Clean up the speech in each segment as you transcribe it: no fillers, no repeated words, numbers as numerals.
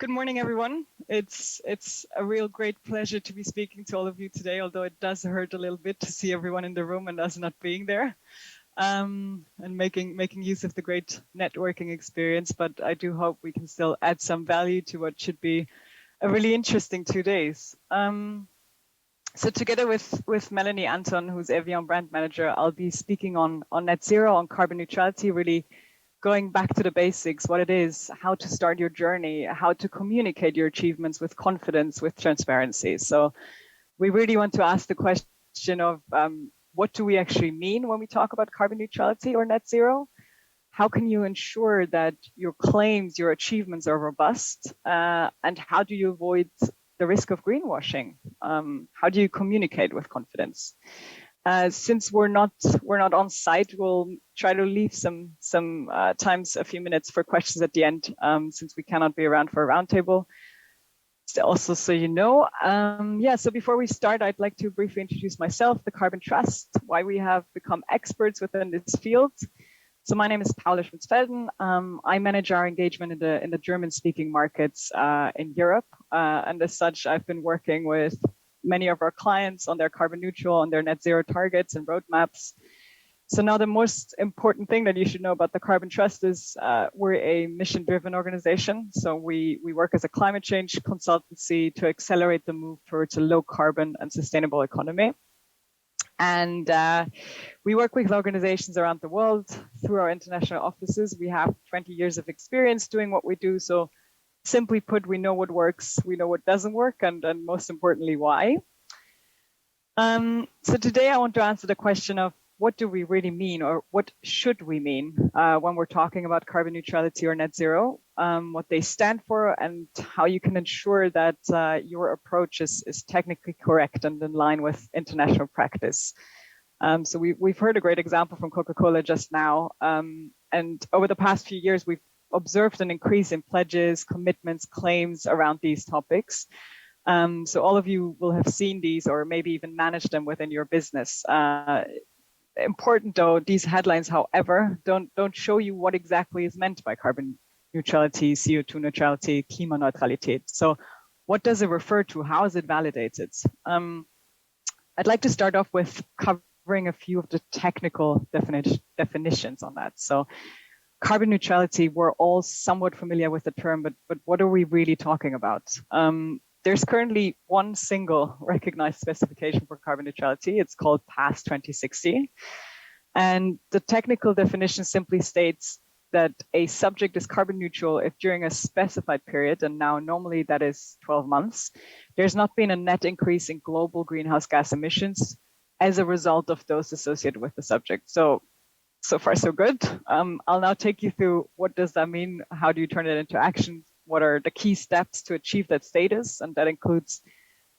Good morning, everyone. It's a real great pleasure to be speaking to all of you today, although it does hurt a little bit to see everyone in the room and us not being there, and making use of the great networking experience. But I do hope we can still add some value to what should be a really interesting 2 days. So together with Melanie Anton, who's Evian brand manager, I'll be speaking on net zero, on carbon neutrality, really going back to the basics, what it is, how to start your journey, how to communicate your achievements with confidence, with transparency. So we really want to ask the question of what do we actually mean when we talk about carbon neutrality or net zero? How can you ensure that your claims, your achievements are robust? And how do you avoid the risk of greenwashing? How do you communicate with confidence? Since we're not on site, we'll try to leave some times, a few minutes for questions at the end, since we cannot be around for a roundtable. Also, so you know, so before we start, I'd like to briefly introduce myself, the Carbon Trust, why we have become experts within this field. So my name is Paula Schmidsfelden. I manage our engagement in the German-speaking markets in Europe, and as such, I've been working with many of our clients on their carbon neutral, on their net zero targets and roadmaps. So now the most important thing that you should know about the Carbon Trust is we're a mission-driven organization. So we work as a climate change consultancy to accelerate the move towards a low carbon and sustainable economy. And we work with organizations around the world through our international offices. We have 20 years of experience doing what we do. So simply put, we know what works, we know what doesn't work, and most importantly, why. So today I want to answer the question of what do we really mean, or what should we mean when we're talking about carbon neutrality or net zero, what they stand for, and how you can ensure that your approach is technically correct and in line with international practice. So we've heard a great example from Coca-Cola just now, and over the past few years, we've observed an increase in pledges, commitments, claims around these topics. So all of you will have seen these or maybe even managed them within your business. Important though, these headlines, however, don't show you what exactly is meant by carbon neutrality, CO2 neutrality, Klimaneutralität. So what does it refer to? How is it validated? I'd like to start off with covering a few of the technical definitions on that. So carbon neutrality, we're all somewhat familiar with the term, but what are we really talking about? There's currently one single recognized specification for carbon neutrality. It's called PAS 2060. And the technical definition simply states that a subject is carbon neutral if during a specified period, and now normally that is 12 months, there's not been a net increase in global greenhouse gas emissions as a result of those associated with the subject. So far, so good. I'll now take you through what does that mean? How do you turn it into action? What are the key steps to achieve that status? And that includes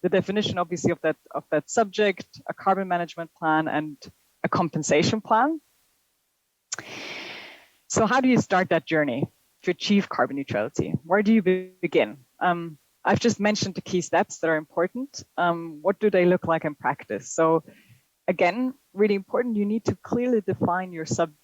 the definition, obviously, of that subject, a carbon management plan, and a compensation plan. So how do you start that journey to achieve carbon neutrality? Where do you begin? I've just mentioned the key steps that are important. What do they look like in practice? So again, really important, you need to clearly define your subject.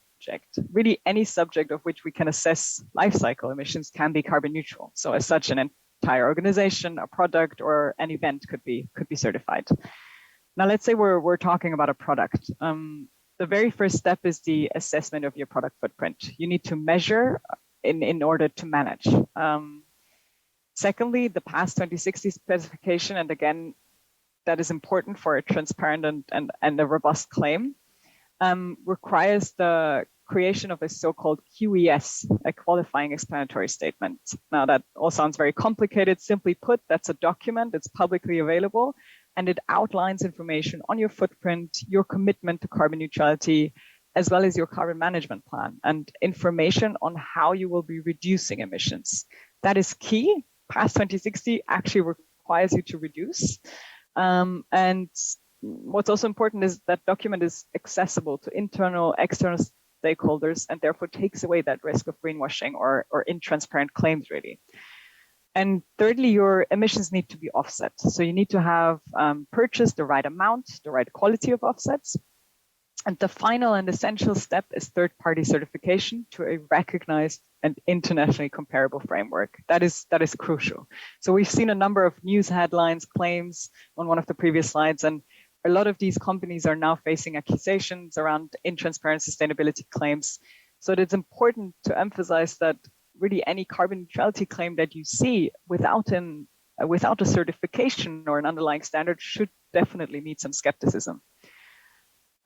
Really, any subject of which we can assess life cycle emissions can be carbon neutral. So as such, an entire organization, a product, or an event could be certified. Now, let's say we're talking about a product. The very first step is the assessment of your product footprint. You need to measure in order to manage. Secondly, the PAS 2060 specification, and again, that is important for a transparent and a robust claim, requires the creation of a so-called QES, a qualifying explanatory statement. Now that all sounds very complicated. Simply put, that's a document, it's publicly available, and it outlines information on your footprint, your commitment to carbon neutrality, as well as your carbon management plan, and information on how you will be reducing emissions. That is key. PAS 2060 actually requires you to reduce. And what's also important is that document is accessible to internal, external stakeholders, and therefore takes away that risk of greenwashing or intransparent claims, really. And thirdly, your emissions need to be offset. So you need to have purchased the right amount, the right quality of offsets. And the final and essential step is third-party certification to a recognized and internationally comparable framework. That is crucial. So we've seen a number of news headlines, claims on one of the previous slides, and a lot of these companies are now facing accusations around intransparent sustainability claims. So it's important to emphasize that really any carbon neutrality claim that you see without a certification or an underlying standard should definitely meet some skepticism.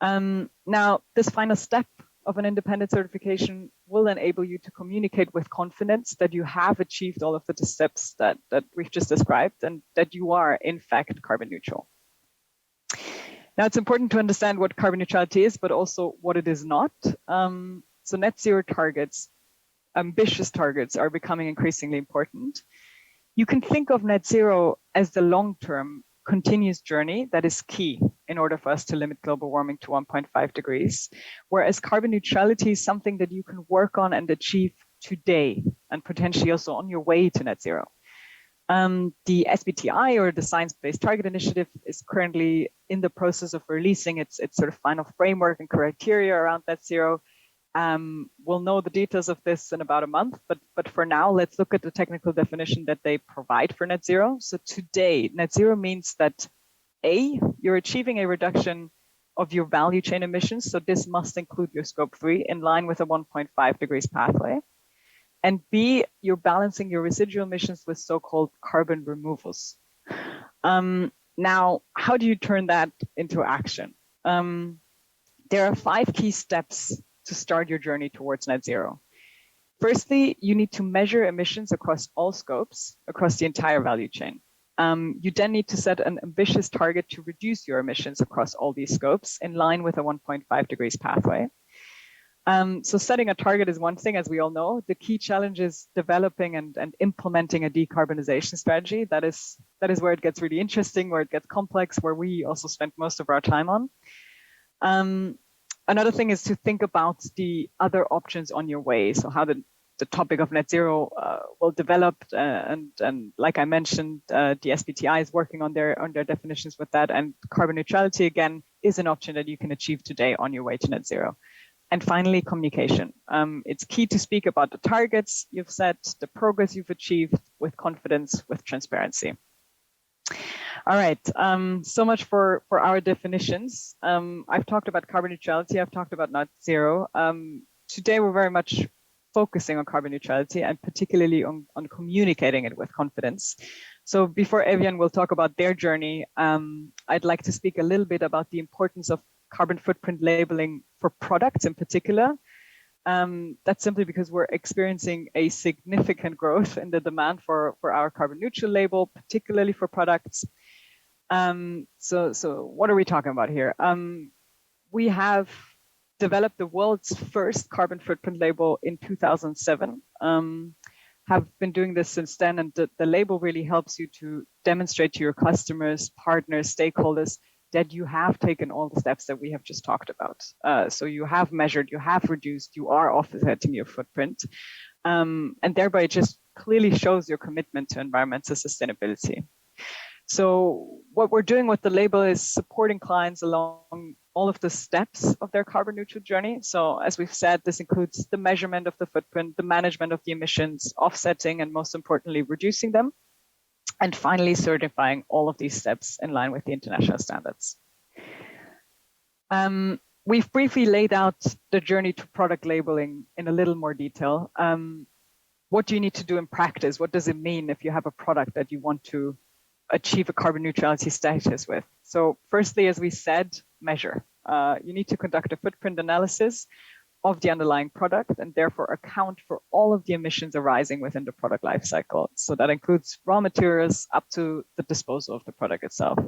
Now, this final step of an independent certification will enable you to communicate with confidence that you have achieved all of the steps that we've just described and that you are, in fact, carbon neutral. Now, it's important to understand what carbon neutrality is, but also what it is not. So net zero targets, ambitious targets, are becoming increasingly important. You can think of net zero as the long-term continuous journey that is key in order for us to limit global warming to 1.5 degrees, whereas carbon neutrality is something that you can work on and achieve today and potentially also on your way to net zero. The SBTI, or the Science Based Target Initiative, is currently in the process of releasing its sort of final framework and criteria around net zero. We'll know the details of this in about a month, but for now, let's look at the technical definition that they provide for net zero. So today, net zero means that A, you're achieving a reduction of your value chain emissions. So this must include your scope 3 in line with a 1.5 degrees pathway. And B, you're balancing your residual emissions with so-called carbon removals. Now, how do you turn that into action? There are 5 key steps to start your journey towards net zero. Firstly, you need to measure emissions across all scopes, across the entire value chain. You then need to set an ambitious target to reduce your emissions across all these scopes in line with a 1.5 degrees pathway. So setting a target is one thing, as we all know. The key challenge is developing and implementing a decarbonization strategy. That is where it gets really interesting, where it gets complex, where we also spend most of our time on. Another thing is to think about the other options on your way. So how the topic of net zero will develop, and like I mentioned, the SBTI is working on their definitions with that, and carbon neutrality again is an option that you can achieve today on your way to net zero. And finally, communication. It's key to speak about the targets you've set, the progress you've achieved with confidence, with transparency. All right, so much for our definitions. I've talked about carbon neutrality, I've talked about net zero. Today, we're very much focusing on carbon neutrality and particularly on communicating it with confidence. So before Evian will talk about their journey, I'd like to speak a little bit about the importance of carbon footprint labeling for products in particular. That's simply because we're experiencing a significant growth in the demand for our carbon neutral label, particularly for products. So what are we talking about here? We have developed the world's first carbon footprint label in 2007. Have been doing this since then, and the label really helps you to demonstrate to your customers, partners, stakeholders that you have taken all the steps that we have just talked about. So you have measured, you have reduced, you are offsetting your footprint, and thereby it just clearly shows your commitment to environmental sustainability. So what we're doing with the label is supporting clients along all of the steps of their carbon neutral journey. So as we've said, this includes the measurement of the footprint, the management of the emissions, offsetting, and most importantly, reducing them. And finally, certifying all of these steps in line with the international standards. We've briefly laid out the journey to product labeling in a little more detail. What do you need to do in practice? What does it mean if you have a product that you want to achieve a carbon neutrality status with? So firstly, as we said, measure. You need to conduct a footprint analysis of the underlying product and therefore account for all of the emissions arising within the product lifecycle. So that includes raw materials up to the disposal of the product itself.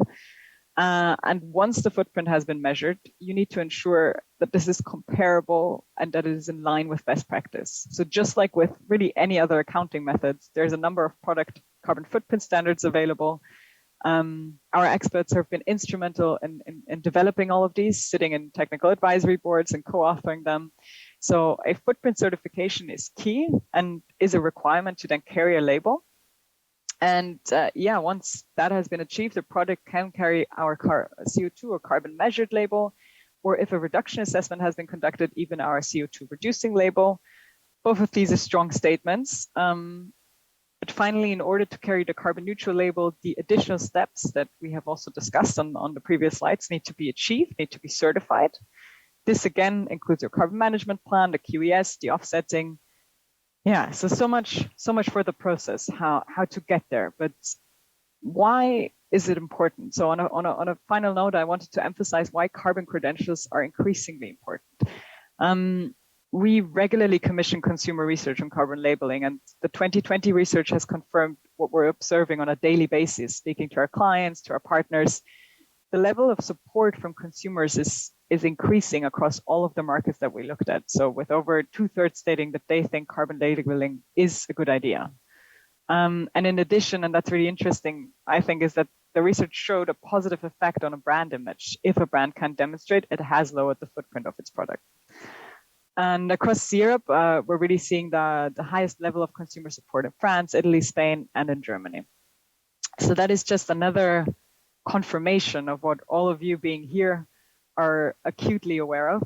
And once the footprint has been measured, you need to ensure that this is comparable and that it is in line with best practice. So just like with really any other accounting methods, there's a number of product carbon footprint standards available. Our experts have been instrumental in developing all of these, sitting in technical advisory boards and co-authoring them. So a footprint certification is key and is a requirement to then carry a label. And once that has been achieved, the product can carry our CO2 or carbon measured label, or if a reduction assessment has been conducted, even our CO2 reducing label. both of these are strong statements. But finally, in order to carry the carbon neutral label, the additional steps that we have also discussed on the previous slides need to be achieved, need to be certified. This again includes your carbon management plan, the QES, the offsetting. Yeah, so much for the process, how to get there. But why is it important? So on a final note, I wanted to emphasize why carbon credentials are increasingly important. We regularly commission consumer research on carbon labeling, and the 2020 research has confirmed what we're observing on a daily basis, speaking to our clients, to our partners. The level of support from consumers is increasing across all of the markets that we looked at. So with over 2/3 stating that they think carbon labeling is a good idea. And in addition, and that's really interesting, I think, is that the research showed a positive effect on a brand image. If a brand can demonstrate it has lowered the footprint of its product. And across Europe, we're really seeing the highest level of consumer support in France, Italy, Spain, and in Germany. So that is just another confirmation of what all of you being here are acutely aware of.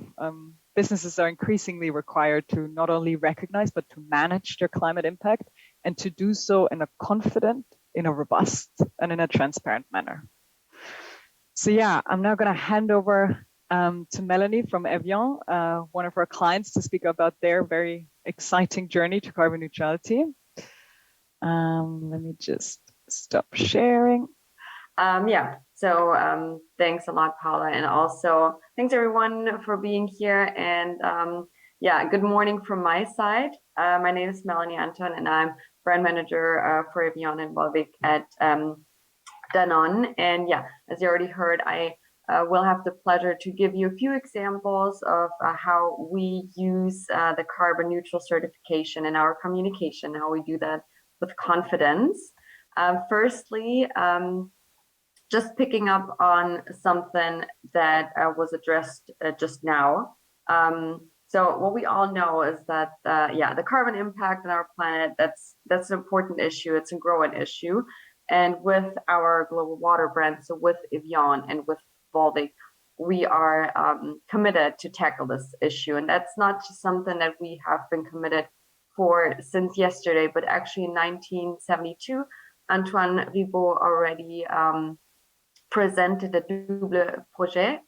Businesses are increasingly required to not only recognize, but to manage their climate impact, and to do so in a confident, in a robust, and in a transparent manner. So yeah, I'm now going to hand over to Melanie from Evian, one of our clients, to speak about their very exciting journey to carbon neutrality. Let me just stop sharing. So thanks a lot, Paula, and also thanks everyone for being here. And good morning from my side. My name is Melanie Anton, and I'm brand manager for Evian and Volvic at Danone. And as you already heard, I will have the pleasure to give you a few examples of how we use the carbon neutral certification in our communication, how we do that with confidence. Firstly, just picking up on something that was addressed just now. So what we all know is that, the carbon impact on our planet, that's an important issue. It's a growing issue. And with our global water brand, so with Evian and with Volvic, we are committed to tackle this issue. And that's not just something that we have been committed for since yesterday, but actually in 1972, Antoine Ribaud already presented a double projet,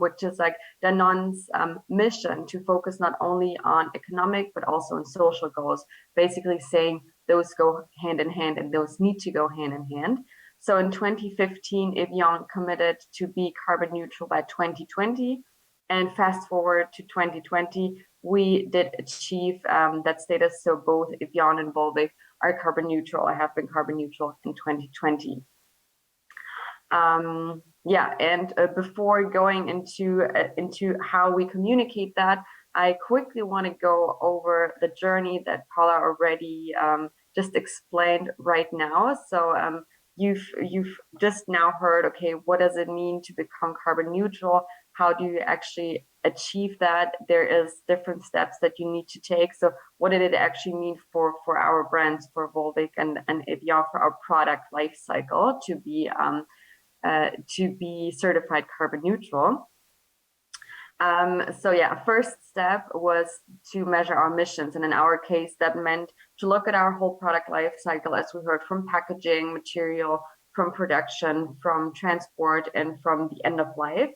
which is like Danone's mission to focus not only on economic, but also on social goals, basically saying those go hand in hand and those need to go hand in hand. So in 2015, Evian committed to be carbon neutral by 2020. And fast forward to 2020, we did achieve that status. So both Evian and Volvic are carbon neutral. I have been carbon neutral in 2020. And before going into how we communicate that, I quickly want to go over the journey that Paula already just explained right now. So you've just now heard, okay, what does it mean to become carbon neutral? How do you actually achieve that? There is different steps that you need to take. So what did it actually mean for our brands, for Volvic and Evian, for our product life cycle to be certified carbon neutral? First step was to measure our emissions. And in our case, that meant to look at our whole product life cycle, as we heard, from packaging, material, from production, from transport, and from the end of life.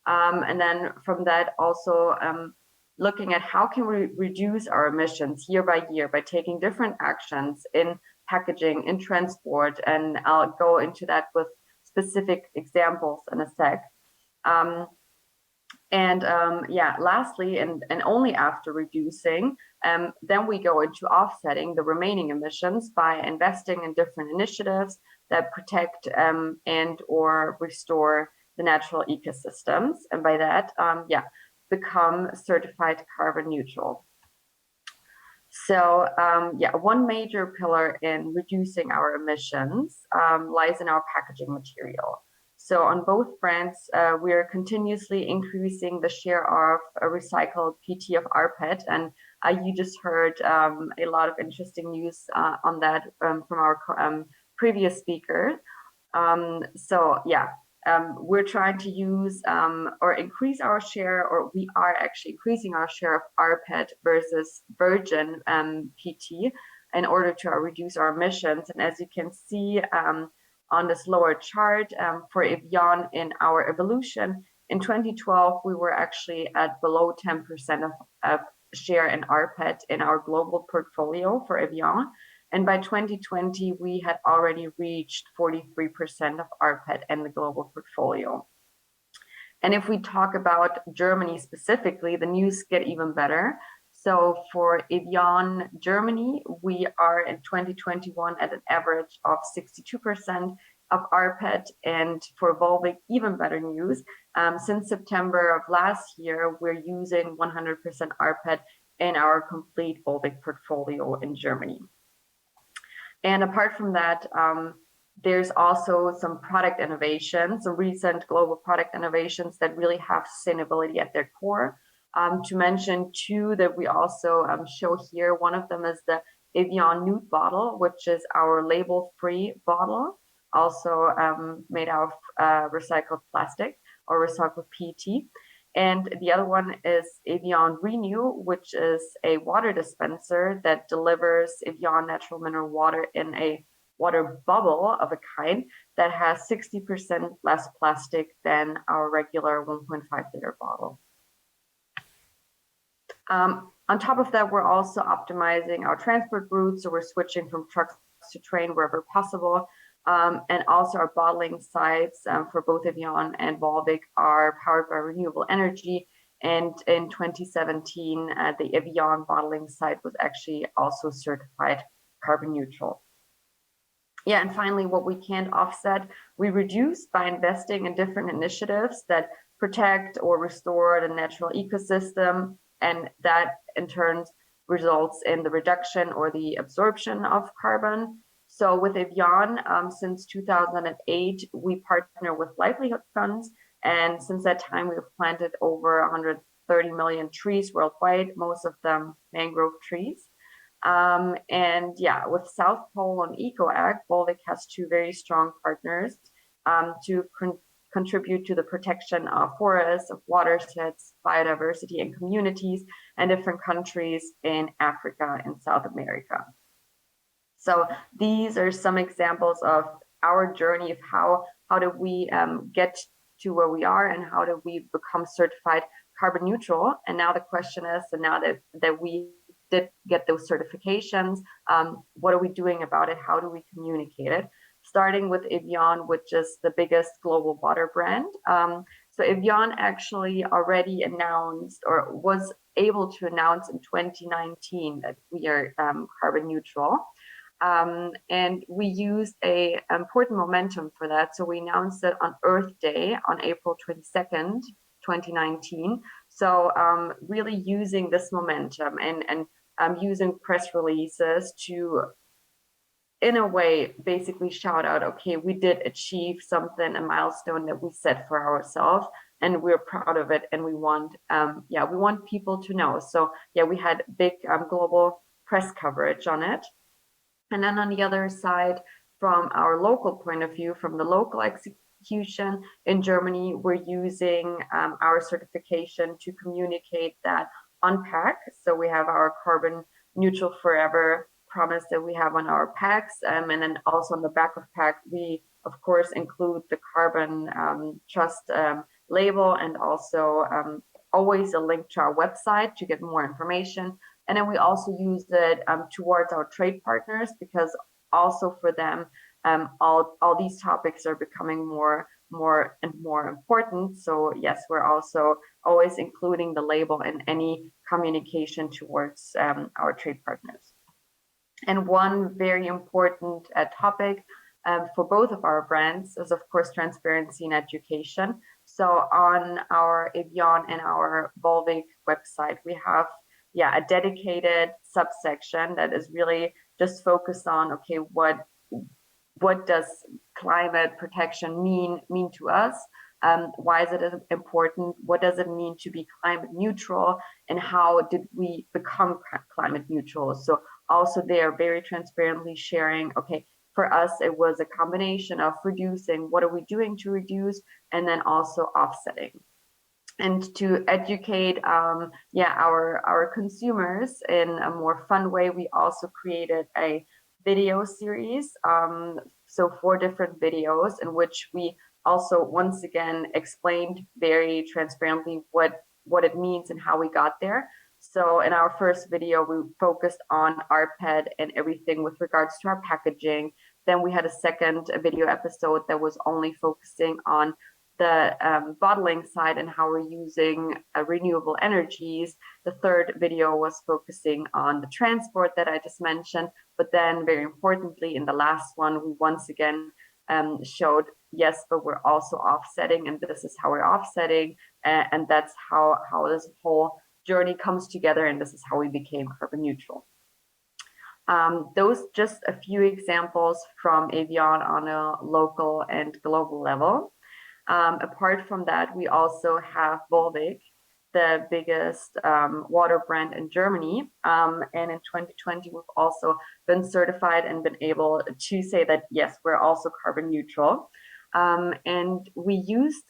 And then from that also looking at how can we reduce our emissions year by year by taking different actions in packaging, in transport. And I'll go into that with specific examples in a sec. Lastly, and only after reducing, then we go into offsetting the remaining emissions by investing in different initiatives that protect and or restore the natural ecosystems, and by that, become certified carbon neutral. So one major pillar in reducing our emissions lies in our packaging material. So on both brands, we are continuously increasing the share of recycled PT of rPET, and you just heard a lot of interesting news on that from our previous speaker. we're trying to use or increase our share, or we are actually increasing our share of rPET versus virgin PT in order to reduce our emissions. And as you can see on this lower chart for Evian in our evolution, in 2012, we were actually at below 10% of share in rPET in our global portfolio for Evian. And by 2020, we had already reached 43% of rPET in the global portfolio. And if we talk about Germany specifically, the news get even better. So for Evian Germany, we are in 2021 at an average of 62% of rPET, and for Volvic, even better news. Since September of last year, we're using 100% rPET in our complete Volvic portfolio in Germany. And apart from that, there's also some product innovations, some recent global product innovations that really have sustainability at their core. To mention two that we also show here, one of them is the Evian Nude bottle, which is our label-free bottle, also made out of recycled plastic or recycled PET. And the other one is Evian Renew, which is a water dispenser that delivers Evian natural mineral water in a water bubble of a kind that has 60% less plastic than our regular 1.5 liter bottle. On top of that, we're also optimizing our transport routes. So we're switching from trucks to train wherever possible. And also our bottling sites for both Evian and Volvic are powered by renewable energy. And in 2017, the Evian bottling site was actually also certified carbon neutral. Yeah, and finally, what we can't offset, we reduce by investing in different initiatives that protect or restore the natural ecosystem. And that in turn results in the reduction or the absorption of carbon. So with Evian, since 2008, we partner with livelihood funds. And since that time, we've planted over 130 million trees worldwide, most of them mangrove trees. And yeah, with South Pole and EcoAg, Volvic has two very strong partners to contribute to the protection of forests, of watersheds, biodiversity, and communities in different countries in Africa and South America. So these are some examples of our journey of how do we get to where we are and how do we become certified carbon neutral. And now the question is, and now that we did get those certifications, what are we doing about it? How do we communicate it? Starting with Evian, which is the biggest global water brand. So Evian actually already announced or was able to announce in 2019 that we are carbon neutral. And we used a important momentum for that. So we announced it on Earth Day on April 22nd, 2019. So really using this momentum and using press releases to, in a way, basically shout out, okay, we did achieve something, a milestone that we set for ourselves, and we're proud of it, and we want, we want people to know. So yeah, we had big global press coverage on it. And then on the other side, from our local point of view, from the local execution in Germany, we're using our certification to communicate that on pack. So we have our carbon neutral forever promise that we have on our packs. And then also on the back of pack, we of course include the carbon trust label, and also always a link to our website to get more information. And then we also use it towards our trade partners, because also for them, all these topics are becoming more and more important. So yes, we're also always including the label in any communication towards our trade partners. And one very important topic for both of our brands is, of course, transparency and education. So on our Evian and our Volvic website, we have a dedicated subsection that is really just focused on, okay, what does climate protection mean to us? Why is it important? What does it mean to be climate neutral? And how did we become climate neutral? So also they are very transparently sharing, okay, for us, it was a combination of reducing, what are we doing to reduce, and then also offsetting. And to educate our consumers in a more fun way, we also created a video series, so 4 different videos in which we also once again explained very transparently what it means and how we got there. So in our first video, we focused on rPET and everything with regards to our packaging. Then we had a second video episode that was only focusing on the bottling side and how we're using renewable energies. The third video was focusing on the transport that I just mentioned. But then very importantly, in the last one, we once again showed, yes, but we're also offsetting, and this is how we're offsetting. And that's how this whole journey comes together, and this is how we became carbon neutral. Those just a few examples from Evian on a local and global level. Apart from that, we also have Volvic, the biggest water brand in Germany. And in 2020, we've also been certified and been able to say that, yes, we're also carbon neutral. And we used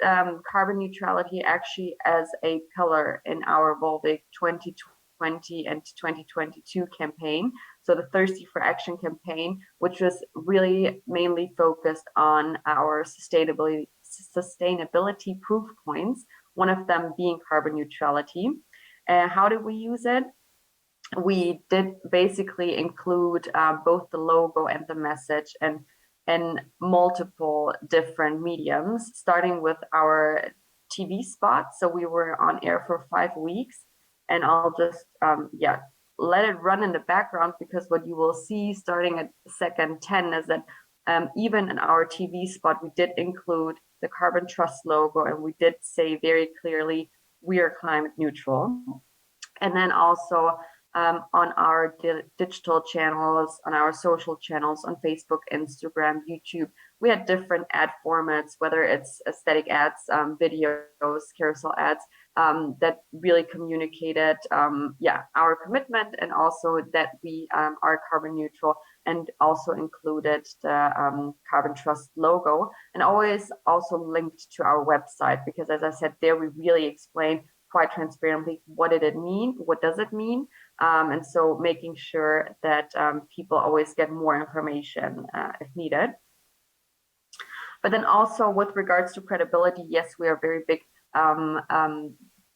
carbon neutrality actually as a pillar in our Volvic 2020 and 2022 campaign. So the Thirsty for Action campaign, which was really mainly focused on our sustainability proof points, one of them being carbon neutrality. How did we use it? We did basically include both the logo and the message and multiple different mediums, starting with our TV spot. So we were on air for 5 weeks, and I'll just let it run in the background, because what you will see starting at second 10 is that even in our TV spot, we did include the Carbon Trust logo, and we did say very clearly, we are climate neutral. And then also on our digital channels, on our social channels, on Facebook, Instagram, YouTube, we had different ad formats, whether it's aesthetic ads, videos, carousel ads, that really communicated our commitment, and also that we are carbon neutral, and also included the Carbon Trust logo, and always also linked to our website, because as I said, there we really explain quite transparently what did it mean, what does it mean, and so making sure that people always get more information if needed. But then also with regards to credibility, yes, we are very big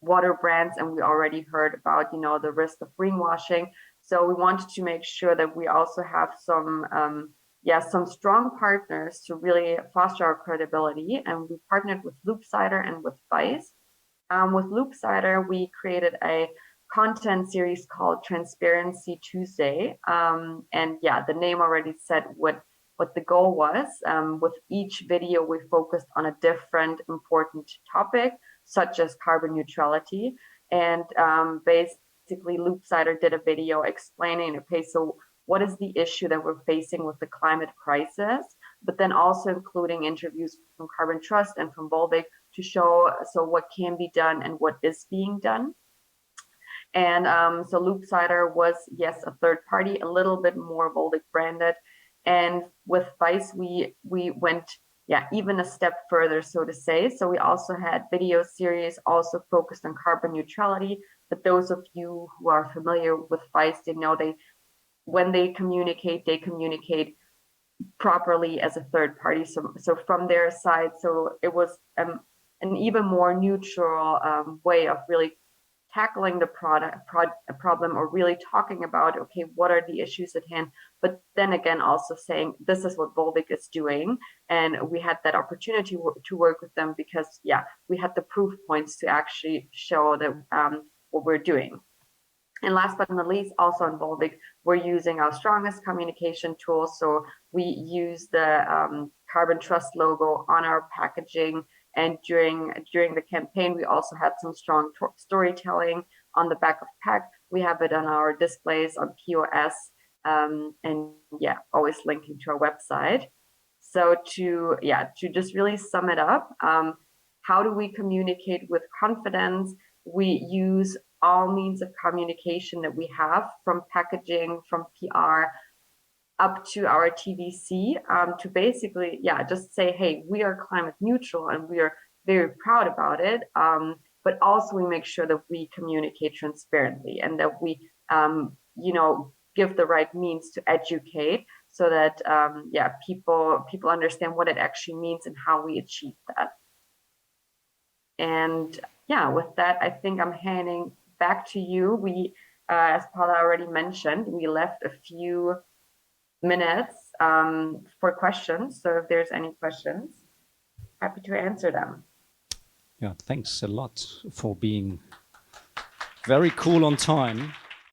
water brands, and we already heard about the risk of greenwashing. So we wanted to make sure that we also have some strong partners to really foster our credibility, and we partnered with Loopsider and with Vice. With Loopsider, we created a content series called Transparency Tuesday, and the name already said what the goal was. With each video, we focused on a different important topic, such as carbon neutrality. And basically, Loopsider did a video explaining, okay, so what is the issue that we're facing with the climate crisis, but then also including interviews from Carbon Trust and from Volvic to show what can be done and what is being done. And so Loopsider was, yes, a third party, a little bit more Volvic branded. And with Vice, we went even a step further, so to say. So we also had video series also focused on carbon neutrality. But those of you who are familiar with Vice, they know when they communicate properly as a third party. So from their side, so it was an even more neutral way of really tackling the problem, or really talking about, okay, what are the issues at hand, but then again also saying this is what Volvic is doing, and we had that opportunity to work with them because we had the proof points to actually show that what we're doing. And last but not least, also in Volvic, we're using our strongest communication tool. So we use the Carbon Trust logo on our packaging. And during the campaign, we also had some strong storytelling on the back of pack. We have it on our displays on POS, and always linking to our website. So to just really sum it up, how do we communicate with confidence? We use all means of communication that we have, from packaging, from PR, up to our TVC to basically, just say, hey, we are climate neutral and we are very proud about it. But also we make sure that we communicate transparently and that we, give the right means to educate so that, people understand what it actually means and how we achieve that. And with that, I think I'm handing back to you. We, as Paula already mentioned, we left a few minutes for questions. So if there's any questions, happy to answer them. Yeah, thanks a lot for being very cool on time.